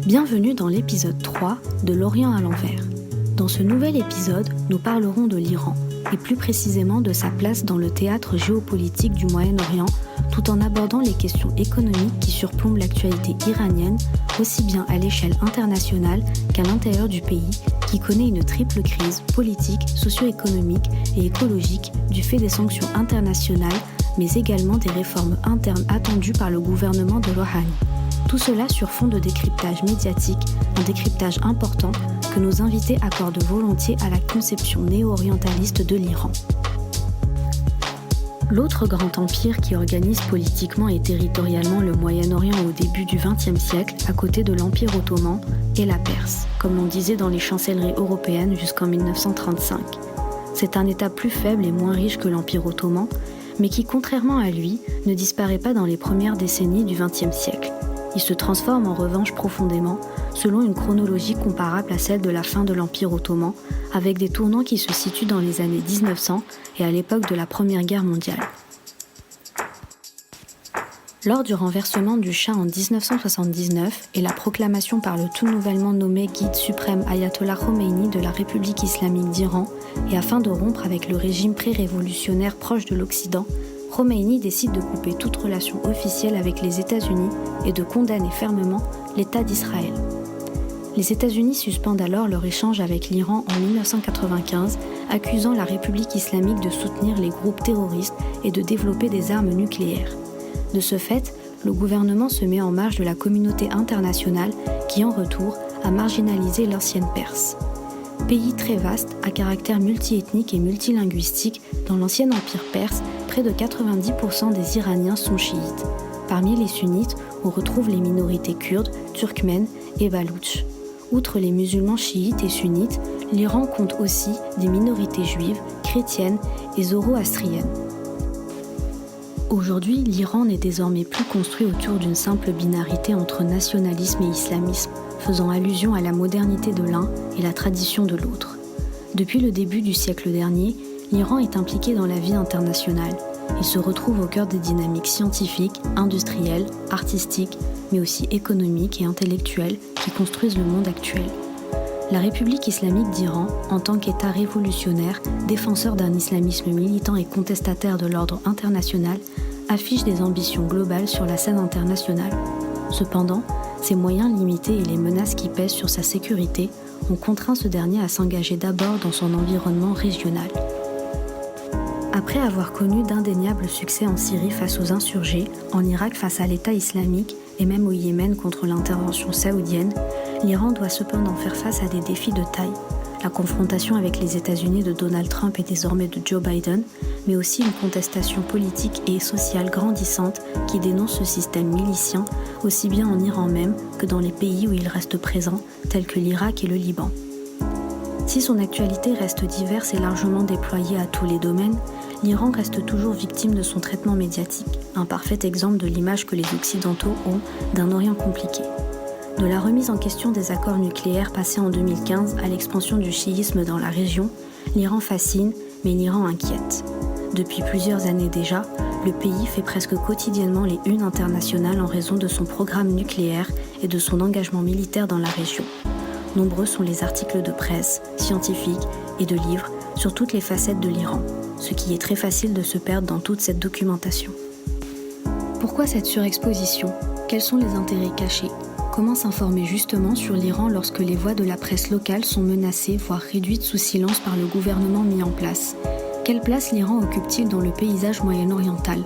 Bienvenue dans l'épisode 3 de L'Orient à l'envers. Dans ce nouvel épisode, nous parlerons de l'Iran, et plus précisément de sa place dans le théâtre géopolitique du Moyen-Orient, tout en abordant les questions économiques qui surplombent l'actualité iranienne, aussi bien à l'échelle internationale qu'à l'intérieur du pays, qui connaît une triple crise politique, socio-économique et écologique du fait des sanctions internationales, mais également des réformes internes attendues par le gouvernement de Rouhani. Tout cela sur fond de décryptage médiatique, un décryptage important que nos invités accordent volontiers à la conception néo-orientaliste de l'Iran. L'autre grand empire qui organise politiquement et territorialement le Moyen-Orient au début du XXe siècle, à côté de l'Empire ottoman, est la Perse, comme l'on disait dans les chancelleries européennes jusqu'en 1935. C'est un État plus faible et moins riche que l'Empire ottoman, mais qui, contrairement à lui, ne disparaît pas dans les premières décennies du XXe siècle. Il se transforme en revanche profondément, selon une chronologie comparable à celle de la fin de l'Empire ottoman, avec des tournants qui se situent dans les années 1900 et à l'époque de la Première Guerre mondiale. Lors du renversement du Shah en 1979 et la proclamation par le tout nouvellement nommé guide suprême Ayatollah Khomeini de la République islamique d'Iran, et afin de rompre avec le régime pré-révolutionnaire proche de l'Occident, Khomeini décide de couper toute relation officielle avec les États-Unis et de condamner fermement l'État d'Israël. Les États-Unis suspendent alors leur échange avec l'Iran en 1995, accusant la République islamique de soutenir les groupes terroristes et de développer des armes nucléaires. De ce fait, le gouvernement se met en marge de la communauté internationale qui, en retour, a marginalisé l'ancienne Perse. Pays très vaste, à caractère multiethnique et multilinguistique, dans l'ancien empire perse, près de 90% des Iraniens sont chiites. Parmi les sunnites, on retrouve les minorités kurdes, turkmènes et baloutches. Outre les musulmans chiites et sunnites, l'Iran compte aussi des minorités juives, chrétiennes et zoroastriennes. Aujourd'hui, l'Iran n'est désormais plus construit autour d'une simple binarité entre nationalisme et islamisme, faisant allusion à la modernité de l'un et la tradition de l'autre. Depuis le début du siècle dernier, l'Iran est impliqué dans la vie internationale. Il se retrouve au cœur des dynamiques scientifiques, industrielles, artistiques, mais aussi économiques et intellectuelles qui construisent le monde actuel. La République islamique d'Iran, en tant qu'État révolutionnaire, défenseur d'un islamisme militant et contestataire de l'ordre international, affiche des ambitions globales sur la scène internationale. Cependant, ses moyens limités et les menaces qui pèsent sur sa sécurité ont contraint ce dernier à s'engager d'abord dans son environnement régional. Après avoir connu d'indéniables succès en Syrie face aux insurgés, en Irak face à l'État islamique et même au Yémen contre l'intervention saoudienne, l'Iran doit cependant faire face à des défis de taille. La confrontation avec les États-Unis de Donald Trump et désormais de Joe Biden, mais aussi une contestation politique et sociale grandissante qui dénonce ce système milicien, aussi bien en Iran même que dans les pays où il reste présent, tels que l'Irak et le Liban. Si son actualité reste diverse et largement déployée à tous les domaines, l'Iran reste toujours victime de son traitement médiatique, un parfait exemple de l'image que les Occidentaux ont d'un Orient compliqué. De la remise en question des accords nucléaires passés en 2015 à l'expansion du chiisme dans la région, l'Iran fascine, mais l'Iran inquiète. Depuis plusieurs années déjà, le pays fait presque quotidiennement les unes internationales en raison de son programme nucléaire et de son engagement militaire dans la région. Nombreux sont les articles de presse, scientifiques et de livres sur toutes les facettes de l'Iran, ce qui est très facile de se perdre dans toute cette documentation. Pourquoi cette surexposition ? Quels sont les intérêts cachés ? Comment s'informer justement sur l'Iran lorsque les voix de la presse locale sont menacées, voire réduites sous silence par le gouvernement mis en place ? Quelle place l'Iran occupe-t-il dans le paysage moyen-oriental ?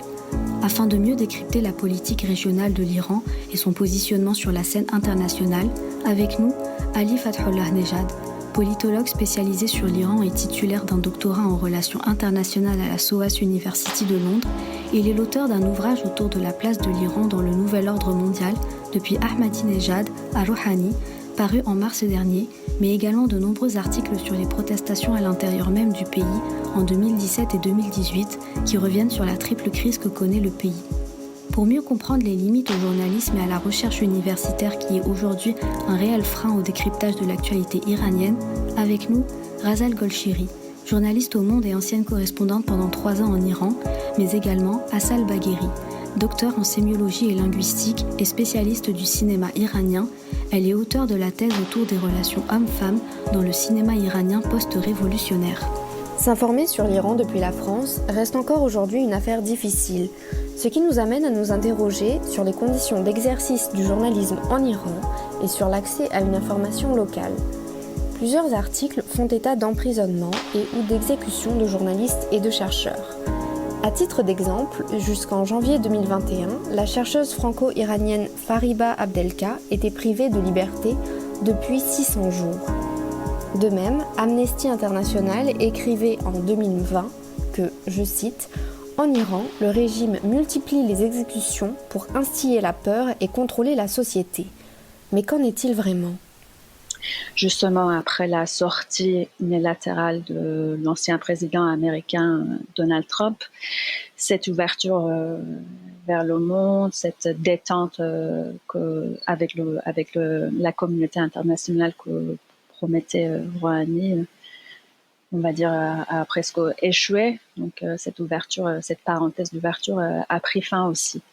Afin de mieux décrypter la politique régionale de l'Iran et son positionnement sur la scène internationale, avec nous, Ali Fathoullah-Nejad, politologue spécialisé sur l'Iran et titulaire d'un doctorat en relations internationales à la SOAS University de Londres, et il est l'auteur d'un ouvrage autour de la place de l'Iran dans le nouvel ordre mondial depuis Ahmadinejad à Rouhani, paru en mars dernier, mais également de nombreux articles sur les protestations à l'intérieur même du pays en 2017 et 2018 qui reviennent sur la triple crise que connaît le pays. Pour mieux comprendre les limites au journalisme et à la recherche universitaire qui est aujourd'hui un réel frein au décryptage de l'actualité iranienne, avec nous, Razal Golshiri, journaliste au Monde et ancienne correspondante pendant 3 ans en Iran, mais également Assal Bagheri, docteur en sémiologie et linguistique et spécialiste du cinéma iranien, Elle est auteure de la thèse autour des relations hommes-femmes dans le cinéma iranien post-révolutionnaire. S'informer sur l'Iran depuis la France reste encore aujourd'hui une affaire difficile, ce qui nous amène à nous interroger sur les conditions d'exercice du journalisme en Iran et sur l'accès à une information locale. Plusieurs articles font état d'emprisonnement et ou d'exécution de journalistes et de chercheurs. À titre d'exemple, jusqu'en janvier 2021, la chercheuse franco-iranienne Fariba Abdelka était privée de liberté depuis 600 jours. De même, Amnesty International écrivait en 2020 que, je cite, « En Iran, le régime multiplie les exécutions pour instiller la peur et contrôler la société. » Mais qu'en est-il vraiment ? Justement, après la sortie unilatérale de l'ancien président américain Donald Trump, cette ouverture vers le monde, cette détente avec la communauté internationale que promettait Rouhani, on va dire, a presque échoué. Donc cette ouverture, cette parenthèse d'ouverture a pris fin aussi.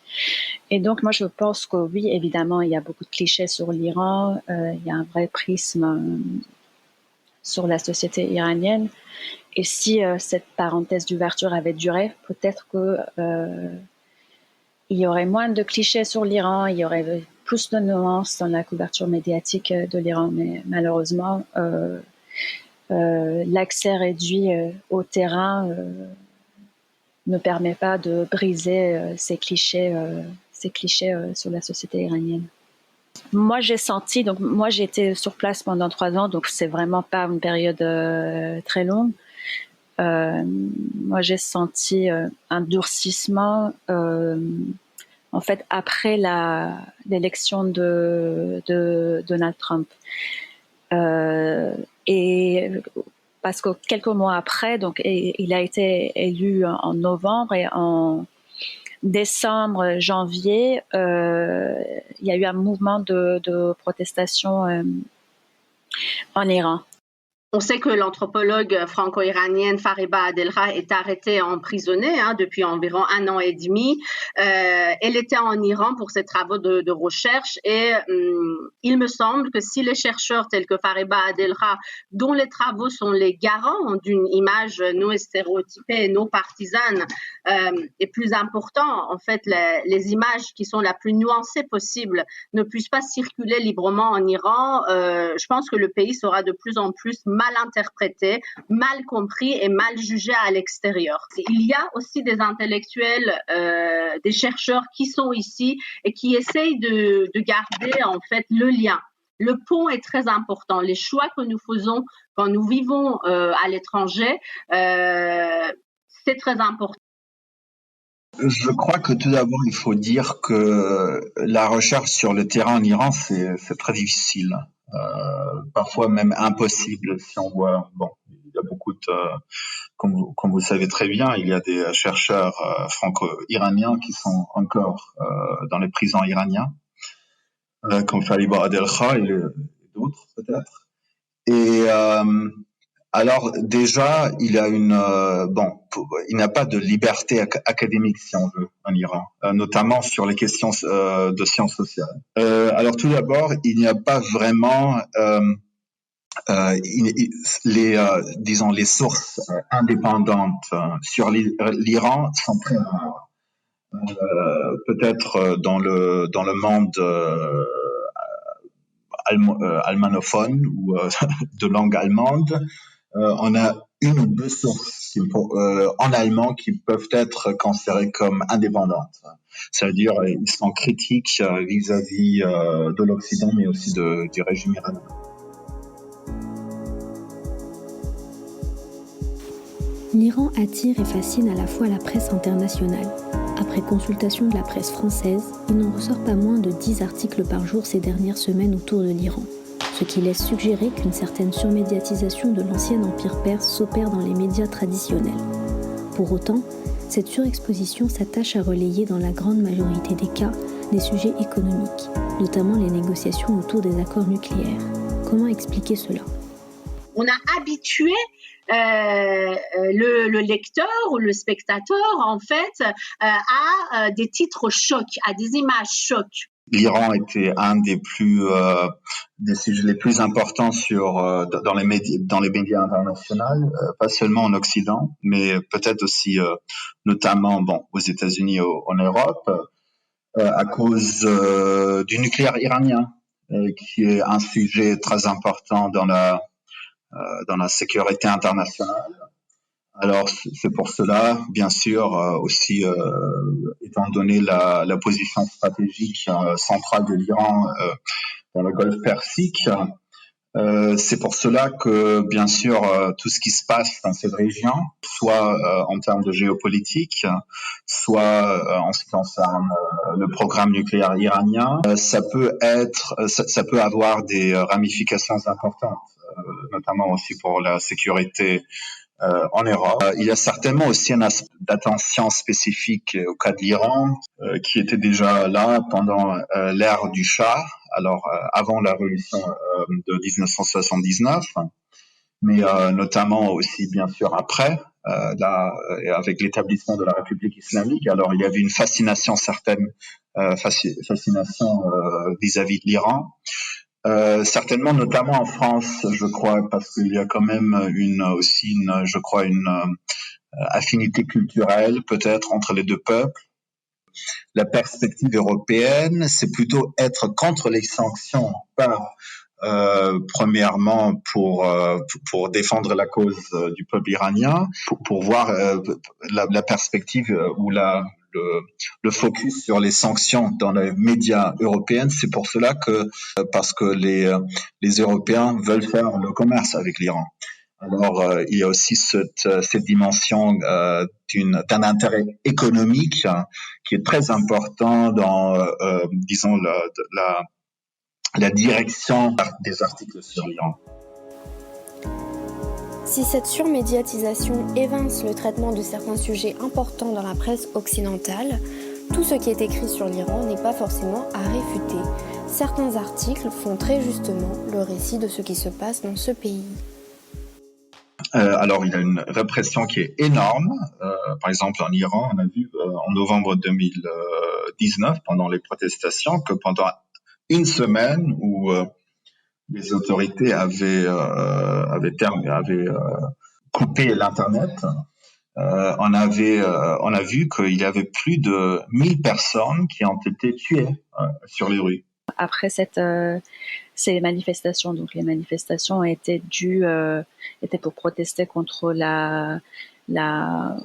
Et donc moi je pense que oui, évidemment, il y a beaucoup de clichés sur l'Iran, il y a un vrai prisme sur la société iranienne. Et si cette parenthèse d'ouverture avait duré, peut-être que il y aurait moins de clichés sur l'Iran, il y aurait plus de nuances dans la couverture médiatique de l'Iran, mais malheureusement l'accès réduit au terrain ne permet pas de briser ces clichés sur la société iranienne. Moi, j'ai senti, donc moi j'ai été sur place pendant 3 ans, donc c'est vraiment pas une période très longue. Moi, j'ai senti un durcissement, en fait, après l'élection de Donald Trump. Et parce que quelques mois après, donc il a été élu en novembre et en décembre, janvier, il y a eu un mouvement de protestation en Iran. On sait que l'anthropologue franco-iranienne Fariba Adelkha est arrêtée et emprisonnée depuis environ 1 an et demi. Elle était en Iran pour ses travaux de recherche et il me semble que si les chercheurs tels que Fariba Adelkha, dont les travaux sont les garants d'une image non stéréotypée et non partisane, est plus important, en fait, les images qui sont la plus nuancées possible ne puissent pas circuler librement en Iran, je pense que le pays sera de plus en plus mal interprété, mal compris et mal jugé à l'extérieur. Il y a aussi des intellectuels, des chercheurs qui sont ici et qui essayent de garder en fait le lien. Le pont est très important. Les choix que nous faisons quand nous vivons à l'étranger, c'est très important. Je crois que tout d'abord, il faut dire que la recherche sur le terrain en Iran, c'est très difficile. Parfois même impossible si on voit, bon, il y a beaucoup de, comme vous le savez très bien, il y a des chercheurs franco-iraniens qui sont encore dans les prisons iraniens, comme Fariba Adelkha et d'autres peut-être. Et alors déjà, il y a il n'y a pas de liberté académique, si on veut, en Iran, notamment sur les questions de sciences sociales. Alors tout d'abord, il n'y a pas vraiment les sources indépendantes sur l'Iran sont très rares. Peut-être dans le monde allemanophone ou de langue allemande, on a 1 ou 2 sources en allemand qui peuvent être considérées comme indépendantes. C'est-à-dire, ils sont critiques vis-à-vis de l'Occident, mais aussi du régime iranien. L'Iran attire et fascine à la fois la presse internationale. Après consultation de la presse française, il n'en ressort pas moins de 10 articles par jour ces dernières semaines autour de l'Iran, ce qui laisse suggérer qu'une certaine surmédiatisation de l'ancien empire perse s'opère dans les médias traditionnels. Pour autant, cette surexposition s'attache à relayer dans la grande majorité des cas des sujets économiques, notamment les négociations autour des accords nucléaires. Comment expliquer cela ? On a habitué le lecteur ou le spectateur, en fait, à des titres chocs, à des images chocs. L'Iran était un des sujets les plus importants dans les médias internationaux, pas seulement en Occident, mais peut-être aussi notamment aux États-Unis, en Europe, à cause du nucléaire iranien, qui est un sujet très important dans la sécurité internationale. Alors, c'est pour cela, bien sûr, aussi, étant donné la position stratégique centrale de l'Iran dans le Golfe Persique, c'est pour cela que, bien sûr, tout ce qui se passe dans cette région, soit en termes de géopolitique, soit en ce qui concerne le programme nucléaire iranien, ça peut avoir des ramifications importantes, notamment aussi pour la sécurité en Europe. Il y a certainement aussi un aspect d'attention spécifique au cas de l'Iran, qui était déjà là pendant l'ère du Shah, alors avant la révolution de 1979, mais notamment aussi bien sûr après, avec l'établissement de la République islamique. Alors il y avait une fascination certaine, fascination vis-à-vis de l'Iran. Certainement, notamment en France, je crois, parce qu'il y a quand même une affinité culturelle peut-être entre les deux peuples. La perspective européenne, c'est plutôt être contre les sanctions, premièrement pour défendre la cause du peuple iranien, pour voir la perspective ou le focus sur les sanctions dans les médias européens. C'est pour cela parce que les Européens veulent faire le commerce avec l'Iran. Alors, il y a aussi cette dimension d'un intérêt économique qui est très important dans, disons, la direction des articles sur l'Iran. Si cette surmédiatisation évince le traitement de certains sujets importants dans la presse occidentale, tout ce qui est écrit sur l'Iran n'est pas forcément à réfuter. Certains articles font très justement le récit de ce qui se passe dans ce pays. Alors, il y a une répression qui est énorme. Par exemple, en Iran, on a vu en novembre 2019, pendant les protestations, que pendant une semaine où les autorités avaient coupé l'Internet, on a vu qu'il y avait plus de 1000 personnes qui ont été tuées sur les rues. Après ces manifestations, donc les manifestations étaient pour protester contre la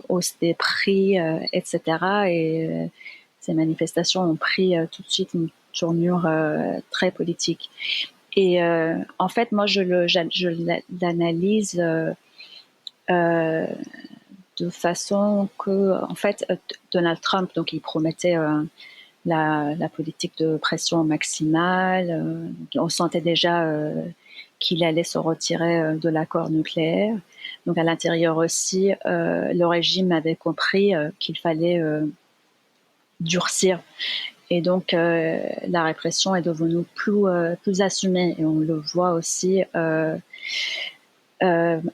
hausse des prix, etc. Et ces manifestations ont pris tout de suite une tournure très politique. Et en fait, moi, je l'analyse de façon que, en fait, Donald Trump, donc, il promettait la politique de pression maximale. On sentait déjà qu'il allait se retirer de l'accord nucléaire. Donc, à l'intérieur aussi, le régime avait compris qu'il fallait durcir. Et donc, la répression est devenue plus assumée. Et on le voit aussi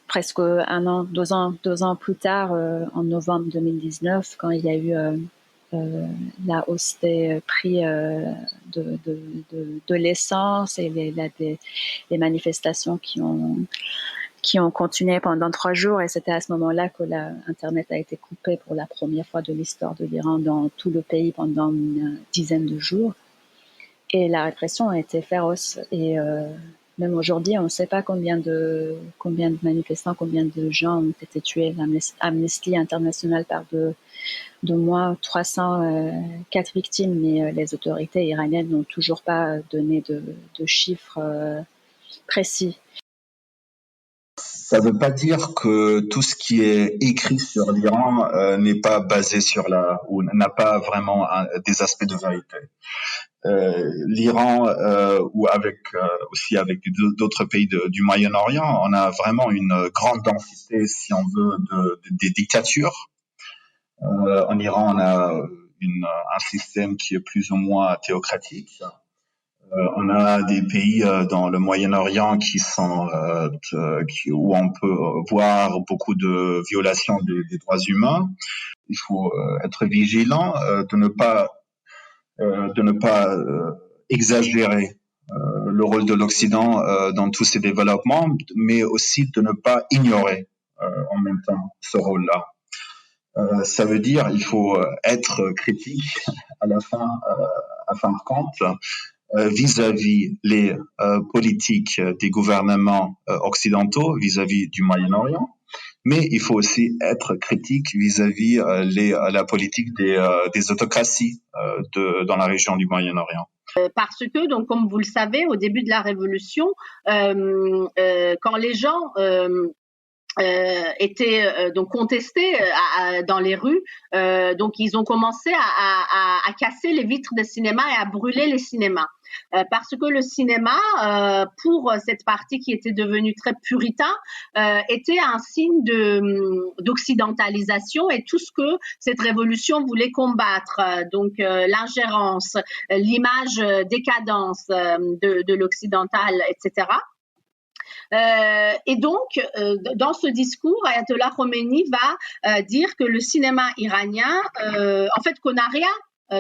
presque 2 ans plus tard, en novembre 2019, quand il y a eu la hausse des prix de l'essence et les manifestations qui ont continué pendant 3 jours, et c'était à ce moment-là que Internet a été coupé pour la première fois de l'histoire de l'Iran dans tout le pays pendant une dizaine de jours. Et la répression a été féroce. Et même aujourd'hui, on ne sait pas combien de manifestants, combien de gens ont été tués. Amnesty International parle de moins 304 victimes, mais les autorités iraniennes n'ont toujours pas donné de chiffres précis. Ça ne veut pas dire que tout ce qui est écrit sur l'Iran n'est pas basé ou n'a pas vraiment des aspects de vérité. L'Iran, ou aussi avec d'autres pays du Moyen-Orient, on a vraiment une grande densité, si on veut, des dictatures. En Iran, on a un système qui est plus ou moins théocratique. On a des pays dans le Moyen-Orient où on peut voir beaucoup de violations des droits humains. Il faut être vigilant de ne pas de ne pas exagérer le rôle de l'Occident dans tous ces développements, mais aussi de ne pas ignorer en même temps ce rôle-là. Ça veut dire il faut être critique à la fin de compte vis-à-vis les politiques des gouvernements occidentaux, vis-à-vis du Moyen-Orient, mais il faut aussi être critique vis-à-vis la politique des autocraties dans la région du Moyen-Orient. Parce que, donc, comme vous le savez, au début de la Révolution, quand les gens étaient donc contestés dans les rues, donc ils ont commencé à casser les vitres des cinémas et à brûler les cinémas. Parce que le cinéma, pour cette partie qui était devenue très puritain, était un signe d'occidentalisation et tout ce que cette révolution voulait combattre. Donc l'ingérence, l'image décadence de l'occidental, etc. Et donc, dans ce discours, Ayatollah Khomeini va dire que le cinéma iranien, en fait, qu'on n'a rien,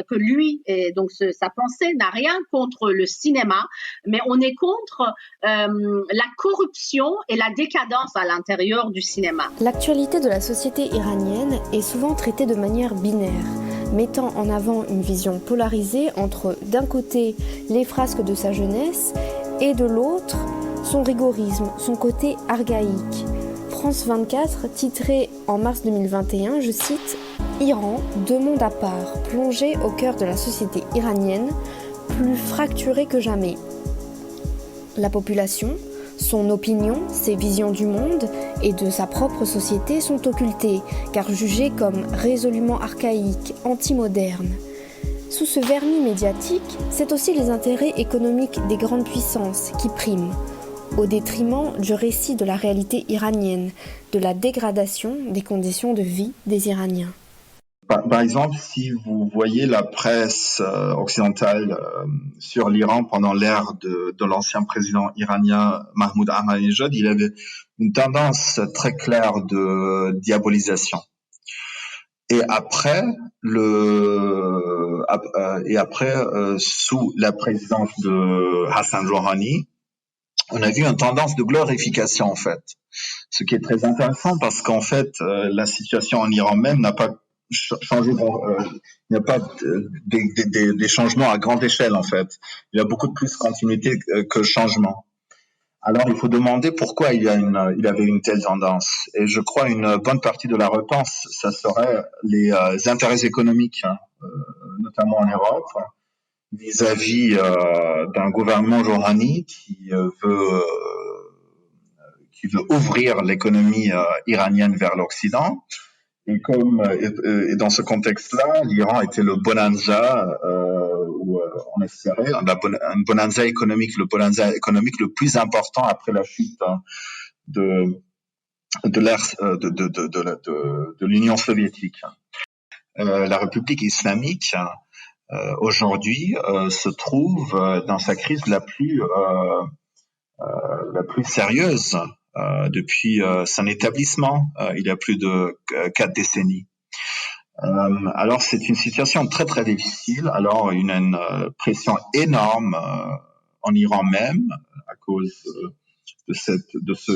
que lui, et donc sa pensée n'a rien contre le cinéma, mais on est contre la corruption et la décadence à l'intérieur du cinéma. L'actualité de la société iranienne est souvent traitée de manière binaire, mettant en avant une vision polarisée entre, d'un côté, les frasques de sa jeunesse et de l'autre, son rigorisme, son côté archaïque. France 24 titrait en mars 2021, je cite, « Iran, deux mondes à part, plongé au cœur de la société iranienne, plus fracturé que jamais. » La population, son opinion, ses visions du monde et de sa propre société sont occultées, car jugées comme résolument archaïques, anti-modernes. Sous ce vernis médiatique, c'est aussi les intérêts économiques des grandes puissances qui priment, au détriment du récit de la réalité iranienne, de la dégradation des conditions de vie des Iraniens. Par exemple, si vous voyez la presse occidentale sur l'Iran pendant l'ère de l'ancien président iranien Mahmoud Ahmadinejad, il avait une tendance très claire de diabolisation. Et après, sous la présidence de Hassan Rouhani, on a vu une tendance de glorification, en fait. Ce qui est très intéressant parce qu'en fait, la situation en Iran même n'a pas changé, il n'y a pas des changements à grande échelle, en fait. Il y a beaucoup de plus continuité que changement. Alors, il faut demander pourquoi il avait une telle tendance. Et je crois une bonne partie de la réponse, ça serait les intérêts économiques, notamment en Europe, vis-à-vis d'un gouvernement Rouhani qui veut ouvrir l'économie iranienne vers l'Occident. Et dans ce contexte-là, l'Iran était le bonanza où on espérait un bonanza économique, le bonanza économique le plus important après la chute de l'Union soviétique. La République islamique aujourd'hui se trouve dans sa crise la plus sérieuse depuis son établissement il y a plus de 4 décennies. Alors c'est une situation très très difficile. Alors il y a une pression énorme en Iran même à cause de ce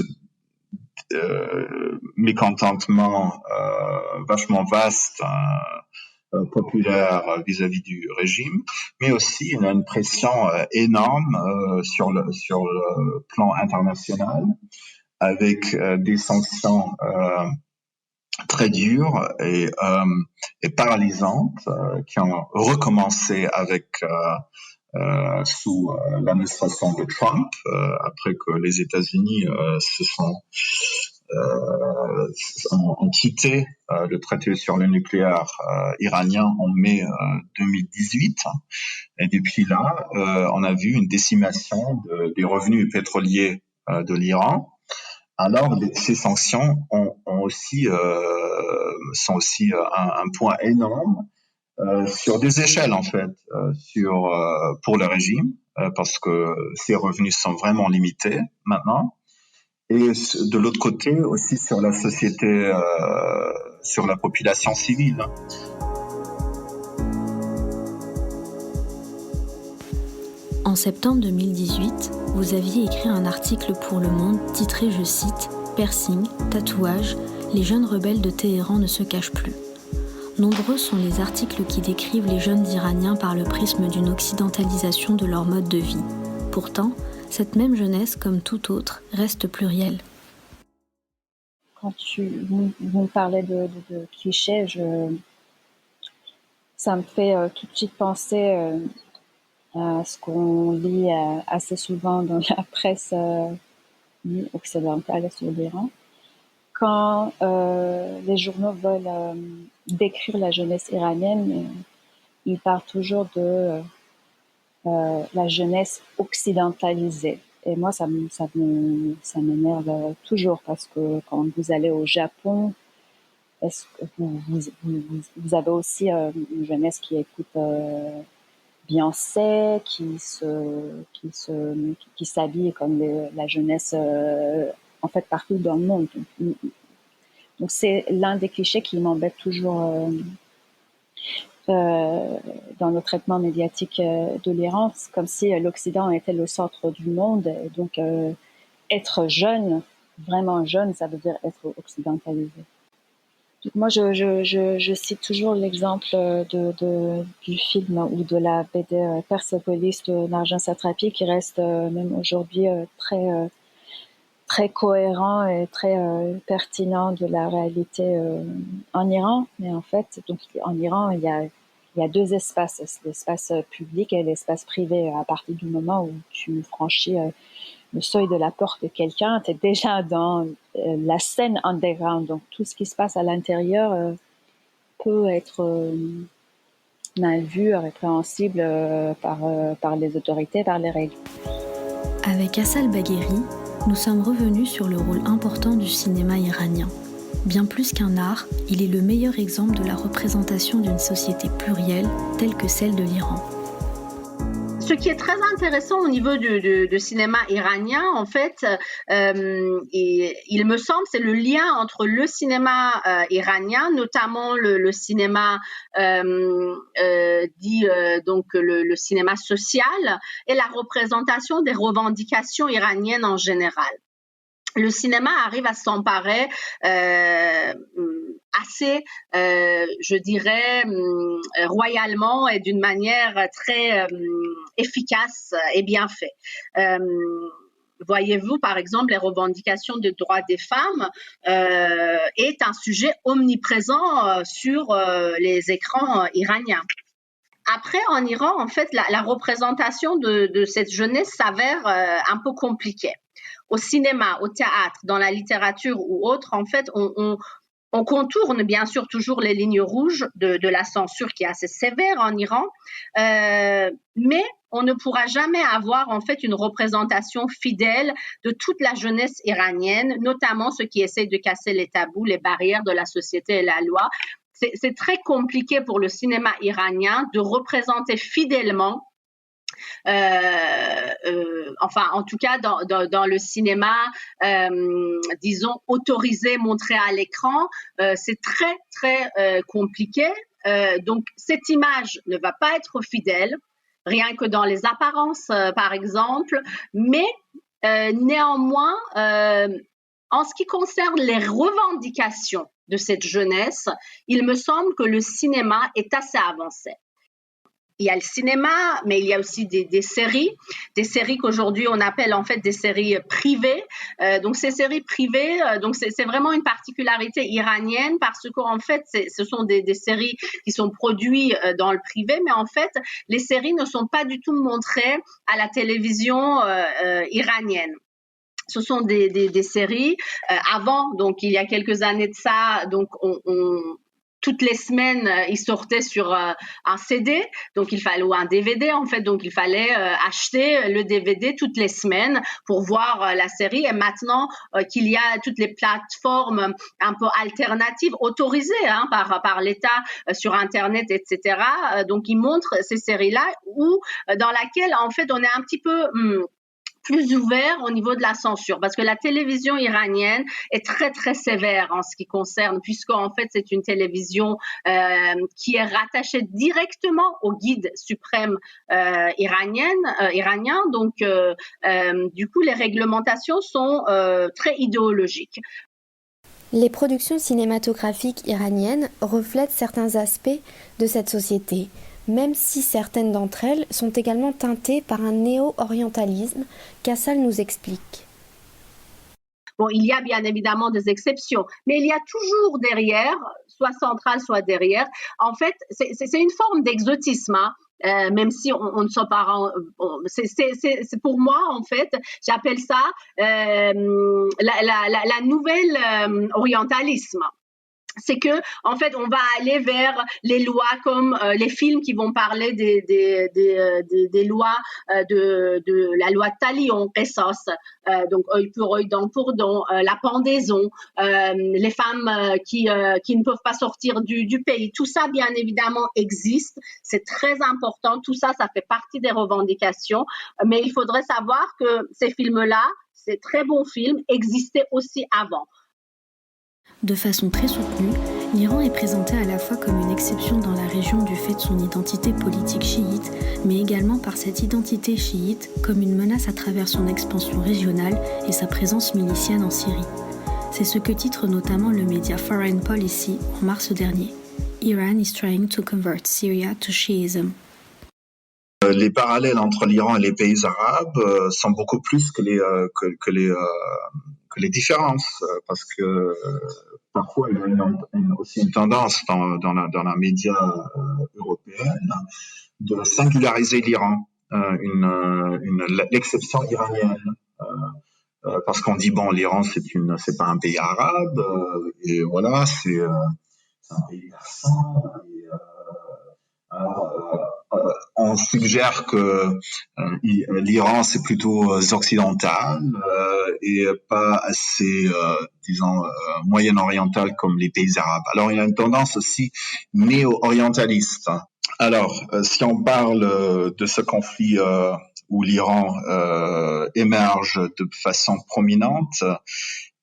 mécontentement vachement vaste populaire vis-à-vis du régime, mais aussi il y a une pression énorme sur le plan international avec des sanctions très dures et paralysantes qui ont recommencé sous l'administration de Trump après que les États-Unis ont quitté le traité sur le nucléaire iranien en mai 2018. Et depuis là, on a vu une décimation des revenus pétroliers de l'Iran. Alors, ces sanctions sont aussi un point énorme sur des échelles en fait, pour le régime, parce que ses revenus sont vraiment limités maintenant. Et de l'autre côté aussi sur la société, sur la population civile. En septembre 2018, vous aviez écrit un article pour Le Monde titré, je cite, « Piercing, tatouage, les jeunes rebelles de Téhéran ne se cachent plus ». Nombreux sont les articles qui décrivent les jeunes Iraniens par le prisme d'une occidentalisation de leur mode de vie. Pourtant, cette même jeunesse, comme toute autre, reste plurielle. Quand vous me parlez de clichés, ça me fait tout de suite penser à ce qu'on lit assez souvent dans la presse occidentale sur l'Iran. Quand les journaux veulent décrire la jeunesse iranienne, ils parlent toujours de la jeunesse occidentalisée. Et moi, ça m'énerve toujours parce que quand vous allez au Japon, est-ce que vous avez aussi une jeunesse qui écoute Beyoncé, qui s'habille comme la jeunesse en fait partout dans le monde. Donc c'est l'un des clichés qui m'embête toujours dans le traitement médiatique de l'Iran. C'est comme si l'Occident était le centre du monde. Et donc être jeune, vraiment jeune, ça veut dire être occidentalisé. Donc moi, je cite toujours l'exemple du film ou de la BD Persepolis de Narjun Satrapi, qui reste même aujourd'hui très cohérent et très pertinent de la réalité en Iran. Mais en fait, donc en Iran, il y a deux espaces, l'espace public et l'espace privé. À partir du moment où tu franchis le seuil de la porte de quelqu'un, tu es déjà dans la scène underground. Donc tout ce qui se passe à l'intérieur peut être mal vu, répréhensible par les autorités, par les règles. Avec Assal Bagheri, nous sommes revenus sur le rôle important du cinéma iranien. Bien plus qu'un art, il est le meilleur exemple de la représentation d'une société plurielle telle que celle de l'Iran. Ce qui est très intéressant au niveau du cinéma iranien, en fait, il me semble, c'est le lien entre le cinéma iranien, notamment le cinéma dit donc le cinéma social, et la représentation des revendications iraniennes en général. Le cinéma arrive à s'emparer assez, je dirais, royalement et d'une manière très efficace et bien fait. Voyez-vous, par exemple, les revendications des droits des femmes est un sujet omniprésent sur les écrans iraniens. Après, en Iran, en fait, la représentation de cette jeunesse s'avère un peu compliquée. Au cinéma, au théâtre, dans la littérature ou autre, en fait, on contourne bien sûr toujours les lignes rouges de la censure qui est assez sévère en Iran, mais on ne pourra jamais avoir en fait une représentation fidèle de toute la jeunesse iranienne, notamment ceux qui essayent de casser les tabous, les barrières de la société et la loi. C'est très compliqué pour le cinéma iranien de représenter fidèlement enfin, en tout cas, dans le cinéma, disons, autorisé, montré à l'écran, c'est très, très compliqué. Donc, cette image ne va pas être fidèle, rien que dans les apparences, par exemple, mais néanmoins, en ce qui concerne les revendications de cette jeunesse, il me semble que le cinéma est assez avancé. Il y a le cinéma, mais il y a aussi des séries qu'aujourd'hui on appelle en fait des séries privées. Donc ces séries privées, donc c'est vraiment une particularité iranienne parce qu'en fait ce sont des séries qui sont produites dans le privé, mais en fait les séries ne sont pas du tout montrées à la télévision iranienne. Ce sont des séries. Avant, donc il y a quelques années de ça, donc toutes les semaines, ils sortaient sur un CD, donc il fallait, ou un DVD en fait, donc il fallait acheter le DVD toutes les semaines pour voir la série. Et maintenant qu'il y a toutes les plateformes un peu alternatives, autorisées par l'État sur Internet, etc., donc ils montrent ces séries-là dans laquelle en fait on est un petit peu plus ouvert au niveau de la censure, parce que la télévision iranienne est très très sévère en ce qui concerne, puisqu'en fait c'est une télévision qui est rattachée directement au guide suprême iranien, donc du coup les réglementations sont très idéologiques. Les productions cinématographiques iraniennes reflètent certains aspects de cette société, même si certaines d'entre elles sont également teintées par un néo-orientalisme qu'Assal nous explique. Bon, il y a bien évidemment des exceptions, mais il y a toujours derrière, soit central, soit derrière, en fait, c'est une forme d'exotisme, hein. Même si on ne s'en parle, c'est pour moi en fait, j'appelle ça la nouvelle orientalisme. C'est que en fait on va aller vers les lois comme les films qui vont parler des lois de la loi de Talion, Qisas, donc œil pour œil, dent pour dent, la pendaison, les femmes qui ne peuvent pas sortir du pays, tout ça bien évidemment existe, c'est très important, tout ça fait partie des revendications, mais il faudrait savoir que ces films-là, ces très bons films, existaient aussi avant. De façon très soutenue, l'Iran est présenté à la fois comme une exception dans la région du fait de son identité politique chiite, mais également par cette identité chiite comme une menace à travers son expansion régionale et sa présence milicienne en Syrie. C'est ce que titre notamment le média Foreign Policy en mars dernier. Iran is trying to convert Syria to Shiism. Les parallèles entre l'Iran et les pays arabes sont beaucoup plus que les différences, parce que parfois il y a aussi une tendance dans la média européenne de singulariser l'Iran, l'exception iranienne, parce qu'on dit bon, l'Iran c'est pas un pays arabe, et voilà, c'est un pays persan. On suggère que l'Iran c'est plutôt occidental et pas assez, moyen-oriental comme les pays arabes. Alors il y a une tendance aussi néo-orientaliste. Alors si on parle de ce conflit où l'Iran émerge de façon prominente,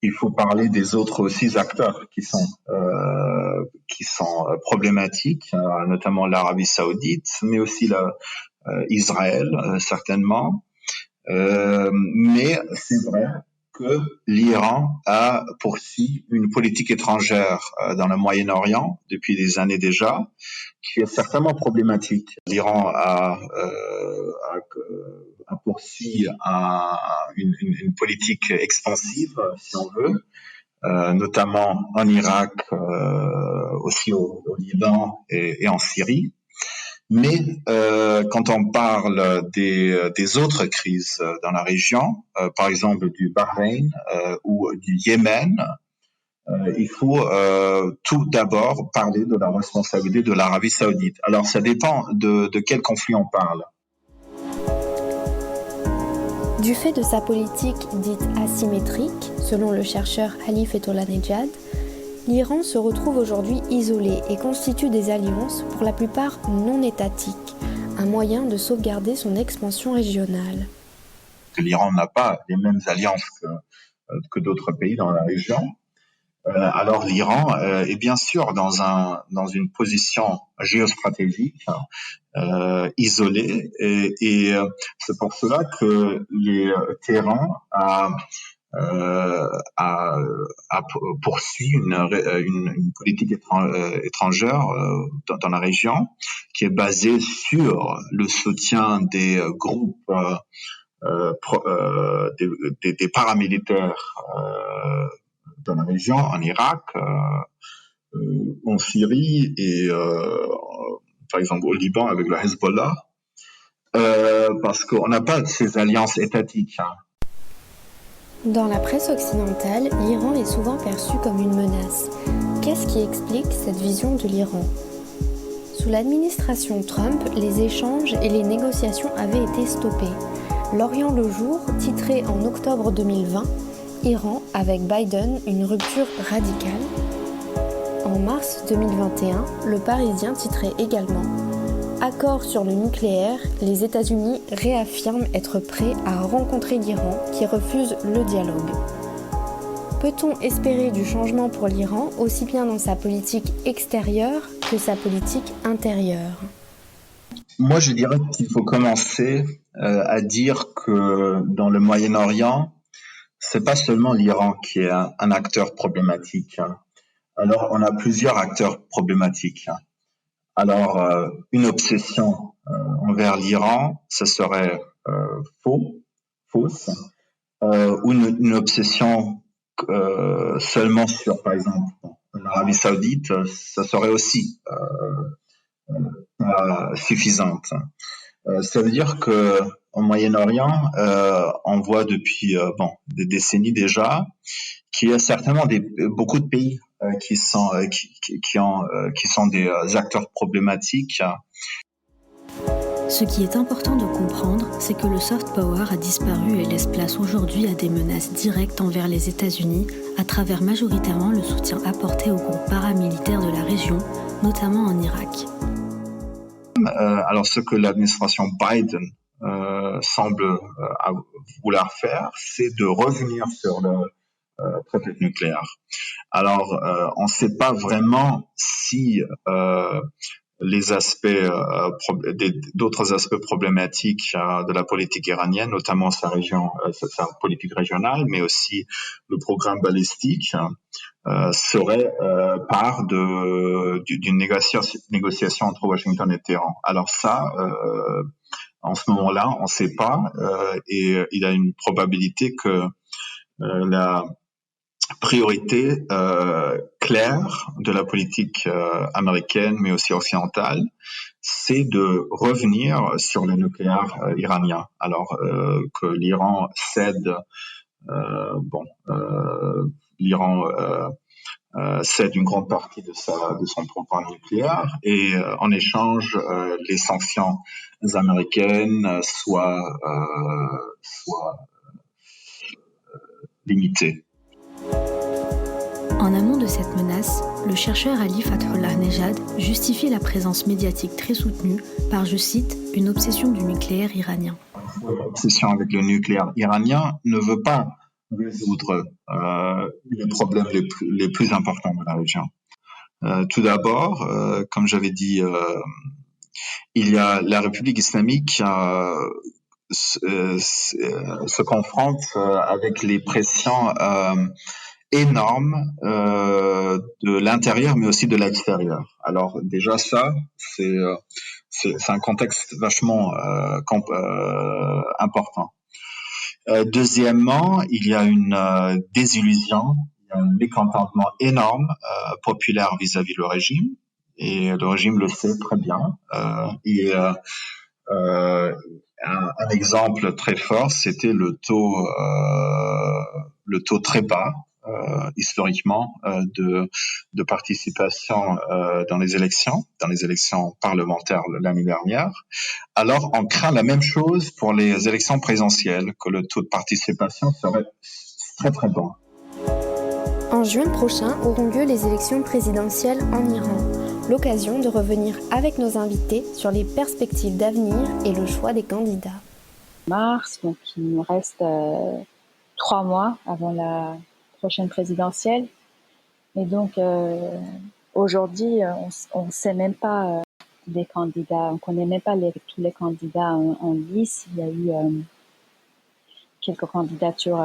il faut parler des autres aussi acteurs qui sont problématiques, notamment l'Arabie Saoudite, mais aussi Israël certainement. Mais c'est vrai que l'Iran a poursuivi une politique étrangère dans le Moyen-Orient depuis des années déjà, qui est certainement problématique. L'Iran a poursuivi une politique expansive, si on veut, notamment en Irak, aussi au Liban et en Syrie. Mais quand on parle des autres crises dans la région, par exemple du Bahreïn ou du Yémen, il faut tout d'abord parler de la responsabilité de l'Arabie Saoudite. Alors ça dépend de quel conflit on parle. Du fait de sa politique dite asymétrique, selon le chercheur Ali Fetholanejad, l'Iran se retrouve aujourd'hui isolé et constitue des alliances pour la plupart non étatiques, un moyen de sauvegarder son expansion régionale. L'Iran n'a pas les mêmes alliances que d'autres pays dans la région. Alors l'Iran est bien sûr dans une position géostratégique isolée et c'est pour cela que Téhéran a poursuivi une politique étrangère dans la région qui est basée sur le soutien des groupes des paramilitaires dans la région, en Irak, en Syrie et par exemple au Liban avec le Hezbollah, parce qu'on n'a pas ces alliances étatiques. Dans la presse occidentale, l'Iran est souvent perçu comme une menace. Qu'est-ce qui explique cette vision de l'Iran ? Sous l'administration Trump, les échanges et les négociations avaient été stoppés. L'Orient le jour, titré en octobre 2020, Iran avec Biden, une rupture radicale. En mars 2021, Le Parisien titrait également accord sur le nucléaire, les États-Unis réaffirment être prêts à rencontrer l'Iran qui refuse le dialogue. Peut-on espérer du changement pour l'Iran, aussi bien dans sa politique extérieure que sa politique intérieure ? Moi, je dirais qu'il faut commencer à dire que dans le Moyen-Orient, c'est pas seulement l'Iran qui est un acteur problématique. Alors, on a plusieurs acteurs problématiques. Alors, une obsession envers l'Iran, ce serait fausse, ou une obsession seulement sur, par exemple, l'Arabie Saoudite, ça serait aussi suffisante. Ça veut dire que au Moyen-Orient, on voit depuis des décennies déjà qu'il y a certainement beaucoup de pays qui sont des acteurs problématiques. Ce qui est important de comprendre, c'est que le soft power a disparu et laisse place aujourd'hui à des menaces directes envers les États-Unis à travers majoritairement le soutien apporté aux groupes paramilitaires de la région, notamment en Irak. Alors, ce que l'administration Biden semble vouloir faire, c'est de revenir sur le traité nucléaire. Alors, on ne sait pas vraiment si les aspects d'autres aspects problématiques de la politique iranienne, notamment sa politique régionale, mais aussi le programme balistique, serait part d'une négociation entre Washington et Téhéran. Alors ça, en ce moment-là, on ne sait pas, et il y a une probabilité que la priorité claire de la politique américaine, mais aussi occidentale, c'est de revenir sur le nucléaire iranien. Alors que l'Iran cède, l'Iran cède une grande partie de son programme nucléaire, et en échange, les sanctions américaines soient limitées. En amont de cette menace, le chercheur Ali Fathullah Nejad justifie la présence médiatique très soutenue par, je cite, une obsession du nucléaire iranien. L'obsession avec le nucléaire iranien ne veut pas résoudre les problèmes les plus importants de la région. Tout d'abord, comme j'avais dit, il y a la République islamique se confronte avec les pressions énorme de l'intérieur, mais aussi de l'extérieur. Alors déjà ça, c'est un contexte vachement important. Deuxièmement, il y a une désillusion, il y a un mécontentement énorme populaire vis-à-vis le régime, et le régime le sait très bien. Un exemple très fort, c'était le taux très bas historiquement de participation dans les élections parlementaires l'année dernière. Alors, on craint la même chose pour les élections présidentielles, que le taux de participation serait très très bas. En juin prochain auront lieu les élections présidentielles en Iran. L'occasion de revenir avec nos invités sur les perspectives d'avenir et le choix des candidats. Mars, donc il nous reste 3 mois avant la prochaine présidentielle. Et donc, aujourd'hui, on ne sait même pas les candidats, on ne connaît même pas tous les candidats en lice. Il y a eu quelques candidatures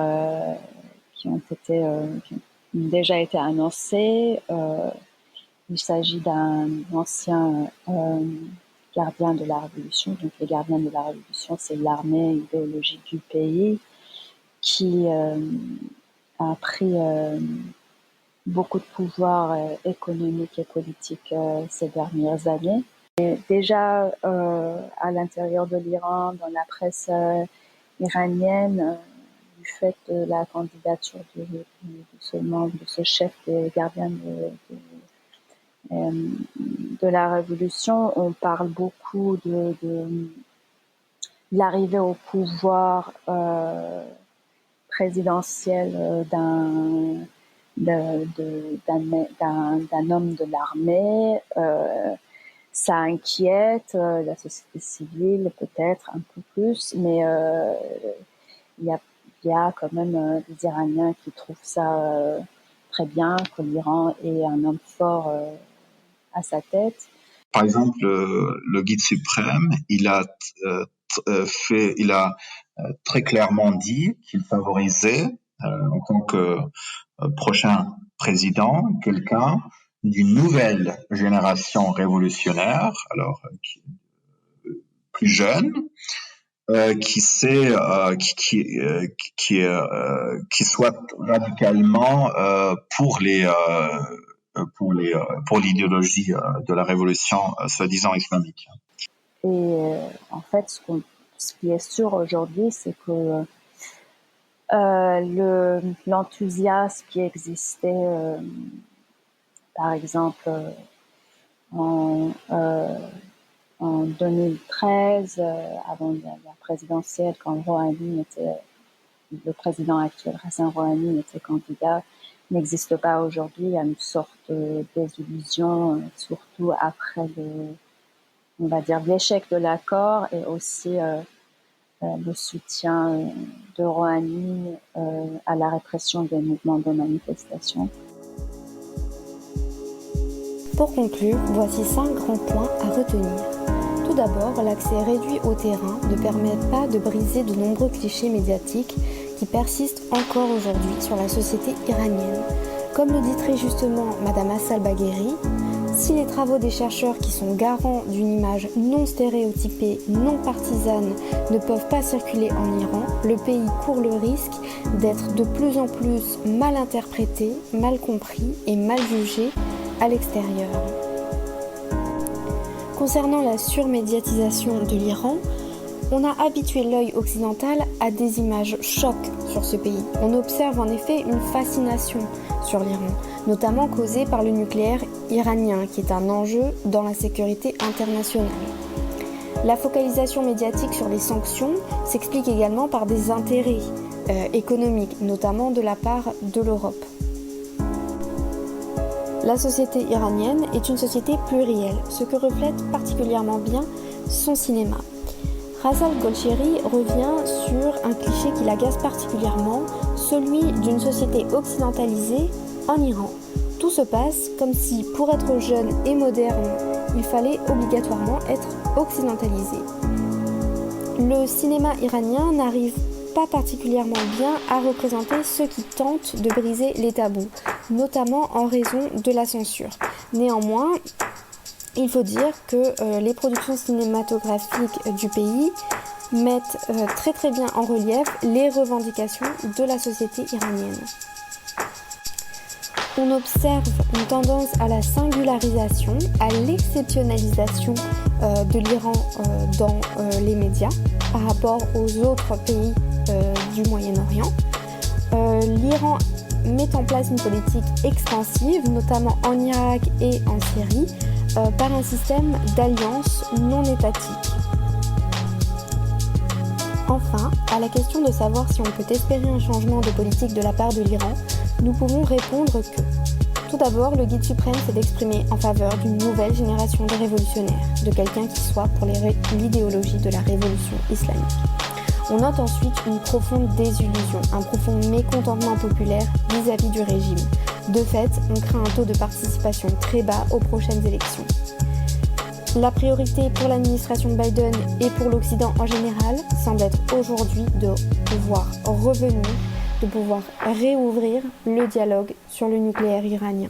qui ont déjà été annoncées. Il s'agit d'un ancien gardien de la Révolution. Donc, les gardiens de la Révolution, c'est l'armée idéologique du pays qui a pris beaucoup de pouvoir économique et politique ces dernières années. Et déjà, à l'intérieur de l'Iran, dans la presse iranienne, du fait de la candidature de ce membre, de ce chef des gardiens de la Révolution, on parle beaucoup de l'arrivée au pouvoir présidentiel d'un homme de l'armée. ça inquiète la société civile peut-être un peu plus, mais il y a quand même des Iraniens qui trouvent ça très bien que l'Iran ait un homme fort à sa tête. Par exemple, le guide suprême, il a très clairement dit qu'il favorisait en tant que prochain président quelqu'un d'une nouvelle génération révolutionnaire, alors plus jeune, qui soit radicalement pour l'idéologie de la révolution soi-disant islamique. Et en fait, ce qui est sûr aujourd'hui, c'est que l'enthousiasme qui existait, par exemple, en 2013, avant la présidentielle, quand le président actuel, Hassan Rouhani, était candidat, n'existe pas aujourd'hui. Il y a une sorte de désillusion, surtout après l'échec de l'accord et aussi le soutien de Rouhani à la répression des mouvements de manifestation. Pour conclure, voici 5 grands points à retenir. Tout d'abord, l'accès réduit au terrain ne permet pas de briser de nombreux clichés médiatiques qui persistent encore aujourd'hui sur la société iranienne. Comme le dit très justement Madame Assal Bagheri, si les travaux des chercheurs qui sont garants d'une image non stéréotypée, non partisane ne peuvent pas circuler en Iran, le pays court le risque d'être de plus en plus mal interprété, mal compris et mal jugé à l'extérieur. Concernant la surmédiatisation de l'Iran, on a habitué l'œil occidental à des images chocs sur ce pays. On observe en effet une fascination sur l'Iran, notamment causée par le nucléaire iranien, qui est un enjeu dans la sécurité internationale. La focalisation médiatique sur les sanctions s'explique également par des intérêts économiques, notamment de la part de l'Europe. La société iranienne est une société plurielle, ce que reflète particulièrement bien son cinéma. Rassal Golshiri revient sur un cliché qui l'agace particulièrement, celui d'une société occidentalisée en Iran. Tout se passe comme si, pour être jeune et moderne, il fallait obligatoirement être occidentalisé. Le cinéma iranien n'arrive pas particulièrement bien à représenter ceux qui tentent de briser les tabous, notamment en raison de la censure. Néanmoins, il faut dire que les productions cinématographiques du pays mettent très très bien en relief les revendications de la société iranienne. On observe une tendance à la singularisation, à l'exceptionnalisation de l'Iran dans les médias par rapport aux autres pays du Moyen-Orient. L'Iran met en place une politique expansive, notamment en Irak et en Syrie, par un système d'alliances non étatiques. Enfin, à la question de savoir si on peut espérer un changement de politique de la part de l'Iran, nous pouvons répondre que, tout d'abord, le guide suprême s'est d'exprimer en faveur d'une nouvelle génération de révolutionnaires, de quelqu'un qui soit pour l'idéologie de la révolution islamique. On note ensuite une profonde désillusion, un profond mécontentement populaire vis-à-vis du régime. De fait, on craint un taux de participation très bas aux prochaines élections. La priorité pour l'administration de Biden et pour l'Occident en général semble être aujourd'hui de pouvoir revenir, de pouvoir réouvrir le dialogue sur le nucléaire iranien.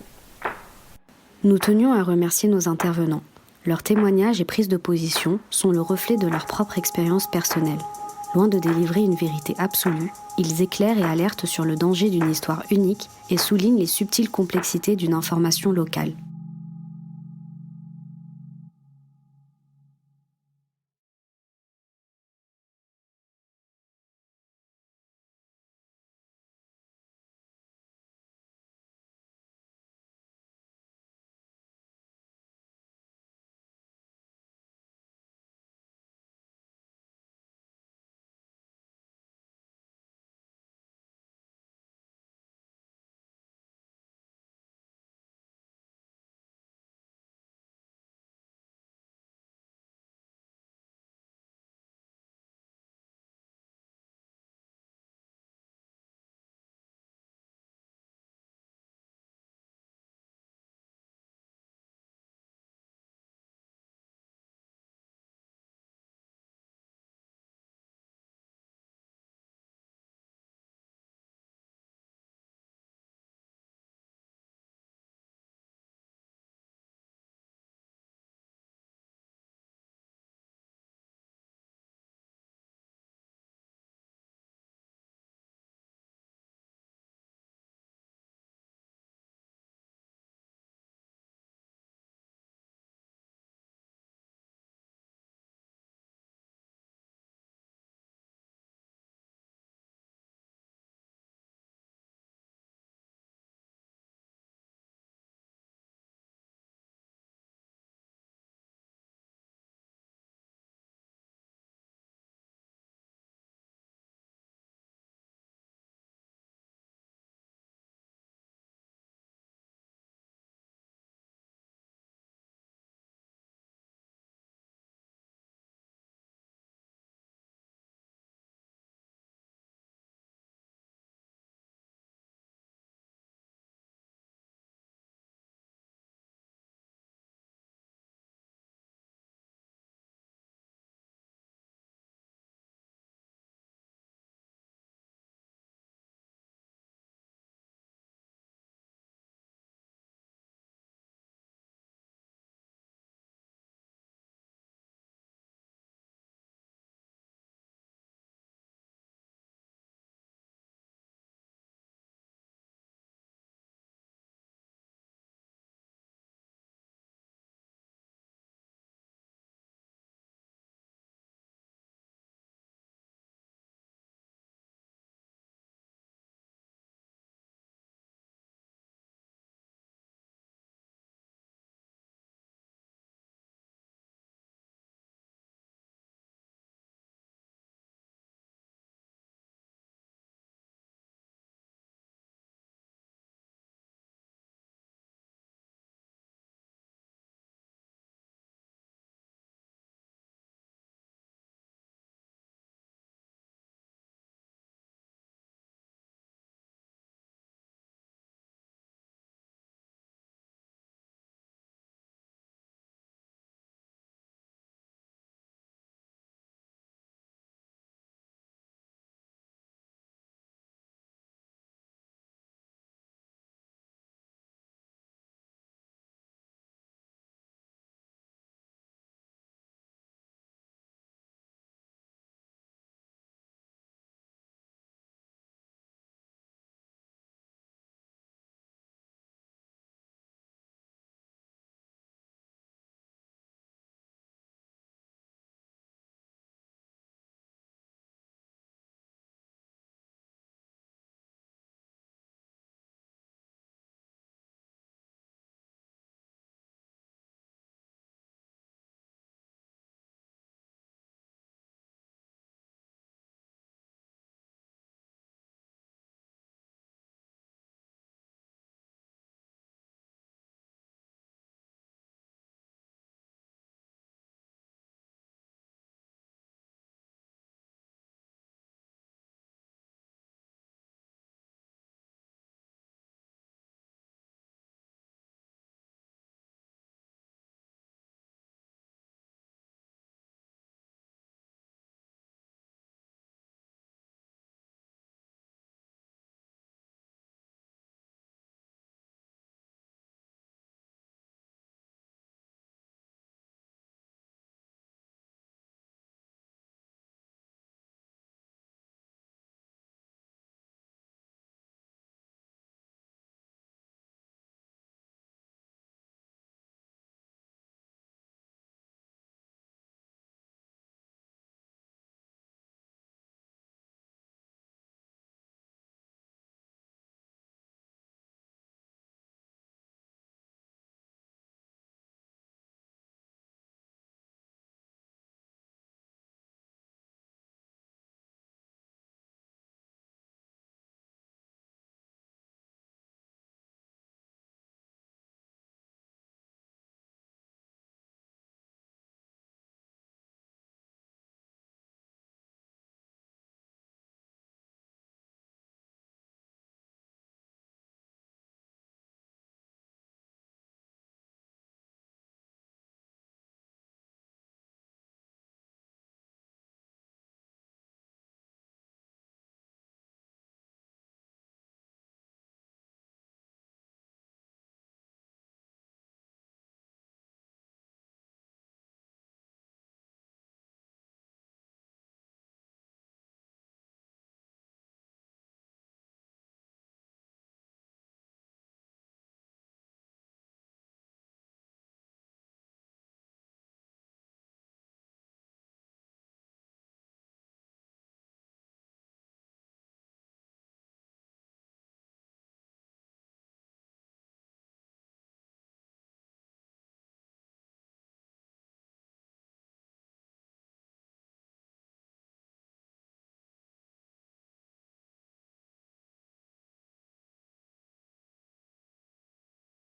Nous tenions à remercier nos intervenants. Leurs témoignages et prises de position sont le reflet de leur propre expérience personnelle. Loin de délivrer une vérité absolue, ils éclairent et alertent sur le danger d'une histoire unique et soulignent les subtiles complexités d'une information locale.